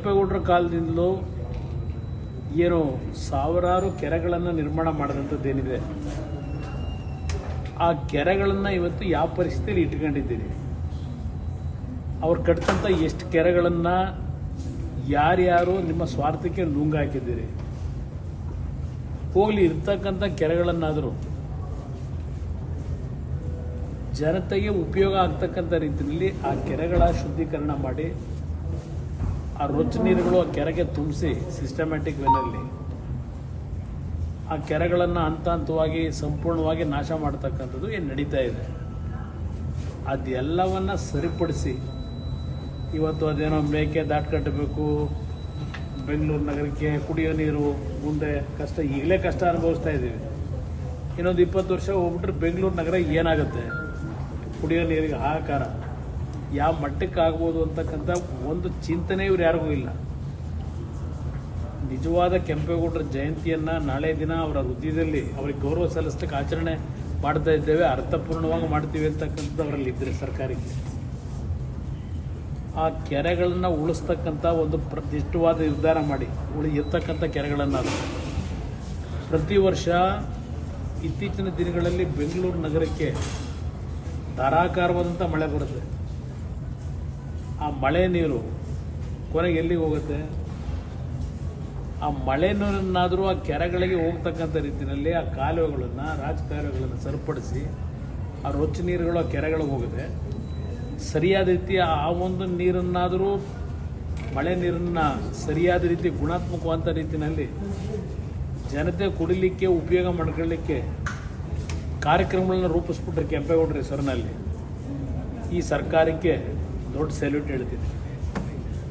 ಕೆಂಪೇಗೌಡರ ಕಾಲದಿಂದಲೂ ಏನು ಸಾವಿರಾರು ಕೆರೆಗಳನ್ನು ನಿರ್ಮಾಣ ಮಾಡಿದಂಥದ್ದೇನಿದೆ, ಆ ಕೆರೆಗಳನ್ನು ಇವತ್ತು ಯಾವ ಪರಿಸ್ಥಿತಿಯಲ್ಲಿ ಇಟ್ಕೊಂಡಿದ್ದೀರಿ, ಅವ್ರು ಕಟ್ಟಿದಂಥ ಎಷ್ಟು ಕೆರೆಗಳನ್ನು ಯಾರ್ಯಾರು ನಿಮ್ಮ ಸ್ವಾರ್ಥಕ್ಕೆ ನುಂಗಾಕಿದ್ದೀರಿ. ಹೋಗಲಿ, ಇರ್ತಕ್ಕಂಥ ಕೆರೆಗಳನ್ನಾದರೂ ಜನತೆಗೆ ಉಪಯೋಗ ಆಗ್ತಕ್ಕಂಥ ರೀತಿಯಲ್ಲಿ ಆ ಕೆರೆಗಳ ಶುದ್ಧೀಕರಣ ಮಾಡಿ, ಆ ರೊಚ್ಚ ನೀರುಗಳು ಆ ಕೆರೆಗೆ ತುಂಬಿಸಿ ಸಿಸ್ಟಮ್ಯಾಟಿಕ್ ವೇನಲ್ಲಿ ಆ ಕೆರೆಗಳನ್ನು ಹಂತ ಹಂತವಾಗಿ ಸಂಪೂರ್ಣವಾಗಿ ನಾಶ ಮಾಡ್ತಕ್ಕಂಥದ್ದು ಏನು ನಡೀತಾ ಇದೆ. ಅದೆಲ್ಲವನ್ನು ಸರಿಪಡಿಸಿ ಇವತ್ತು ಅದೇನೋ ಮೇಕೆ ದಾಟ್ಕಟ್ಟಬೇಕು, ಬೆಂಗಳೂರು ನಗರಕ್ಕೆ ಕುಡಿಯೋ ನೀರು ಮುಂದೆ ಕಷ್ಟ, ಈಗಲೇ ಕಷ್ಟ ಅನುಭವಿಸ್ತಾ ಇದ್ದೀವಿ. ಇನ್ನೊಂದು 20 ವರ್ಷ ಹೋಗ್ಬಿಟ್ರೆ ಬೆಂಗಳೂರು ನಗರ ಏನಾಗುತ್ತೆ, ಕುಡಿಯೋ ನೀರಿಗೆ ಹಾಹಾಕಾರ ಯಾವ ಮಟ್ಟಕ್ಕೆ ಆಗ್ಬೋದು ಅಂತಕ್ಕಂಥ ಒಂದು ಚಿಂತನೆ ಇವ್ರು ಯಾರಿಗೂ ಇಲ್ಲ. ನಿಜವಾದ ಕೆಂಪೇಗೌಡರ ಜಯಂತಿಯನ್ನು ನಾಳೆ ದಿನ ಅವರ ಹೃದಯದಲ್ಲಿ ಅವರಿಗೆ ಗೌರವ ಸಲ್ಲಿಸಲಿಕ್ಕೆ ಆಚರಣೆ ಮಾಡ್ತಾ ಇದ್ದೇವೆ, ಅರ್ಥಪೂರ್ಣವಾಗಿ ಮಾಡ್ತೀವಿ ಅಂತಕ್ಕಂಥದ್ದು ಅವರಲ್ಲಿ ಇದ್ದರೆ ಸರ್ಕಾರಕ್ಕೆ ಆ ಕೆರೆಗಳನ್ನು ಉಳಿಸ್ತಕ್ಕಂಥ ಒಂದು ದಿಷ್ಟವಾದ ನಿರ್ಧಾರ ಮಾಡಿ ಇರ್ತಕ್ಕಂಥ ಕೆರೆಗಳನ್ನು ಪ್ರತಿ ವರ್ಷ ಇತ್ತೀಚಿನ ದಿನಗಳಲ್ಲಿ ಬೆಂಗಳೂರು ನಗರಕ್ಕೆ ಧಾರಾಕಾರವಾದಂಥ ಮಳೆ ಬರುತ್ತೆ. ಆ ಮಳೆ ನೀರು ಕೊನೆಗೆ ಎಲ್ಲಿಗೆ ಹೋಗುತ್ತೆ? ಆ ಮಳೆ ನೀರನ್ನಾದರೂ ಆ ಕೆರೆಗಳಿಗೆ ಹೋಗ್ತಕ್ಕಂಥ ರೀತಿಯಲ್ಲಿ ಆ ಕಾಲುವೆಗಳನ್ನು, ರಾಜಕಾಲುವೆಗಳನ್ನು ಸರಿಪಡಿಸಿ ಆ ರೊಚ್ಚ ನೀರುಗಳು ಆ ಕೆರೆಗಳಿಗೆ ಹೋಗುತ್ತೆ. ಸರಿಯಾದ ರೀತಿ ಆ ಒಂದು ನೀರನ್ನಾದರೂ, ಮಳೆ ನೀರನ್ನು ಸರಿಯಾದ ರೀತಿ ಗುಣಾತ್ಮಕವಾದ ರೀತಿಯಲ್ಲಿ ಜನತೆ ಕುಡಿಲಿಕ್ಕೆ ಉಪಯೋಗ ಮಾಡ್ಕೊಳ್ಳಿಕ್ಕೆ ಕಾರ್ಯಕ್ರಮಗಳನ್ನ ರೂಪಿಸ್ಬಿಟ್ರೆ ಕೆಂಪೇಗೌಡರ ಹೆಸರಿನಲ್ಲಿ ಈ ಸರ್ಕಾರಕ್ಕೆ ದೊಡ್ಡ ಸೆಲ್ಯೂಟ್ ಹೇಳ್ತೀನಿ.